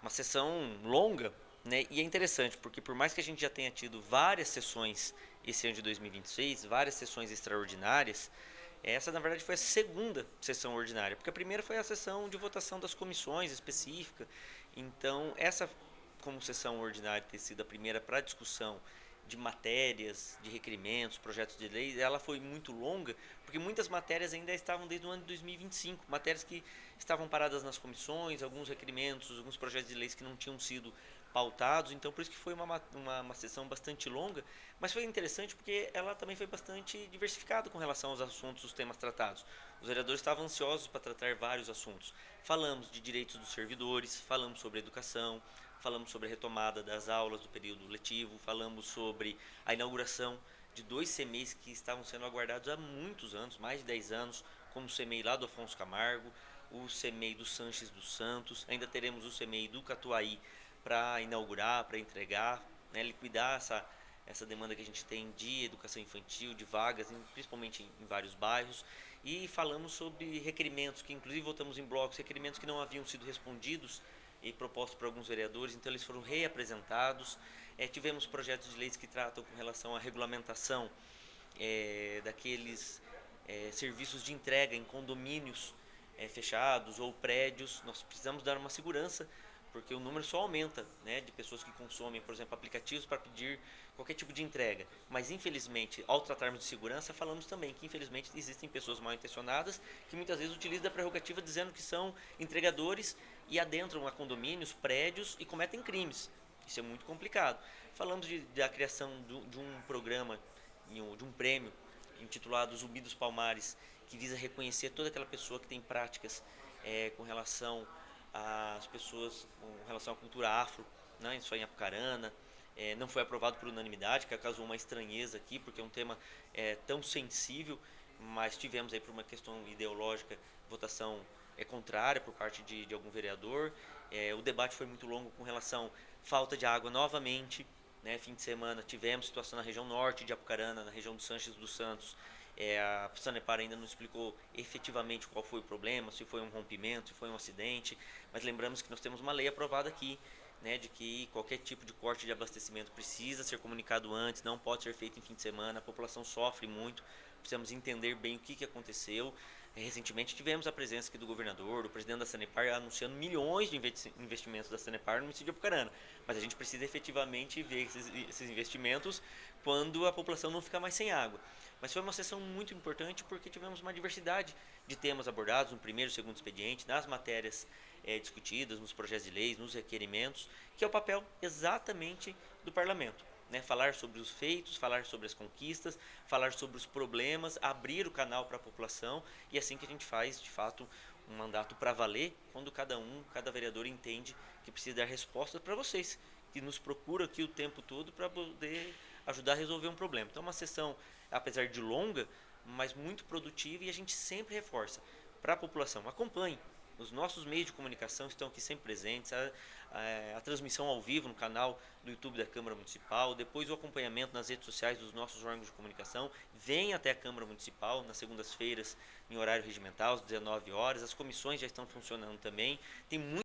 uma sessão longa, né? E é interessante, porque por mais que a gente já tenha tido várias sessões esse ano de 2026, várias sessões extraordinárias, essa na verdade foi a segunda sessão ordinária, porque a primeira foi a sessão de votação das comissões específica. Então, essa como sessão ordinária ter sido a primeira para discussão de matérias, de requerimentos, projetos de lei, ela foi muito longa, porque muitas matérias ainda estavam desde o ano de 2025, matérias que estavam paradas nas comissões, alguns requerimentos, alguns projetos de leis que não tinham sido pautados, então por isso que foi uma sessão bastante longa, mas foi interessante porque ela também foi bastante diversificada com relação aos assuntos, os temas tratados. Os vereadores estavam ansiosos para tratar vários assuntos. Falamos de direitos dos servidores, falamos sobre educação, falamos sobre a retomada das aulas do período letivo, falamos sobre a inauguração de dois CMEs que estavam sendo aguardados há muitos anos, mais de 10 anos, como o CMEI lá do Afonso Camargo, o CMEI do Sanches dos Santos, ainda teremos o CMEI do Catuaí para inaugurar, para entregar, né, liquidar essa demanda que a gente tem de educação infantil, de vagas, principalmente em vários bairros. E falamos sobre requerimentos, que inclusive votamos em blocos, requerimentos que não haviam sido respondidos e propostos por alguns vereadores, então eles foram reapresentados. Tivemos projetos de leis que tratam com relação à regulamentação daqueles serviços de entrega em condomínios fechados ou prédios. Nós precisamos dar uma segurança, porque o número só aumenta, né, de pessoas que consomem, por exemplo, aplicativos para pedir qualquer tipo de entrega. Mas infelizmente, ao tratarmos de segurança, falamos também que infelizmente existem pessoas mal intencionadas que muitas vezes utilizam a prerrogativa dizendo que são entregadores e adentram a condomínios, prédios e cometem crimes. Isso é muito complicado. Falamos da criação de um programa, de um prêmio intitulado Zumbi dos Palmares, que visa reconhecer toda aquela pessoa que tem práticas com relação às pessoas, com relação à cultura afro, né, isso em Apucarana. Não foi aprovado por unanimidade, que causou uma estranheza aqui, porque é um tema tão sensível, mas tivemos aí por uma questão ideológica votação contrária por parte de algum vereador. O debate foi muito longo com relação à falta de água novamente, né, fim de semana tivemos situação na região norte de Apucarana, na região do Sanches dos Santos. A Sanepar ainda não explicou efetivamente qual foi o problema, se foi um rompimento, se foi um acidente, mas lembramos que nós temos uma lei aprovada aqui, né, de que qualquer tipo de corte de abastecimento precisa ser comunicado antes, não pode ser feito em fim de semana, a população sofre muito, precisamos entender bem o que aconteceu. Recentemente tivemos a presença aqui do governador, do presidente da Sanepar, anunciando milhões de investimentos da Sanepar no município de Apucarana, mas a gente precisa efetivamente ver esses investimentos quando a população não ficar mais sem água. Mas foi uma sessão muito importante porque tivemos uma diversidade de temas abordados no primeiro e segundo expediente, nas matérias discutidas, nos projetos de leis, nos requerimentos, que é o papel exatamente do parlamento. Né, falar sobre os feitos, falar sobre as conquistas, falar sobre os problemas, abrir o canal para a população, e é assim que a gente faz, de fato, um mandato para valer, quando cada vereador entende que precisa dar respostas para vocês, que nos procuram aqui o tempo todo para poder ajudar a resolver um problema. Então, é uma sessão, apesar de longa, mas muito produtiva, e a gente sempre reforça para a população, acompanhe. Os nossos meios de comunicação estão aqui sempre presentes, a transmissão ao vivo no canal do YouTube da Câmara Municipal, depois o acompanhamento nas redes sociais dos nossos órgãos de comunicação. Venha até a Câmara Municipal nas segundas-feiras, em horário regimental, às 19 horas. As comissões já estão funcionando também. Tem muito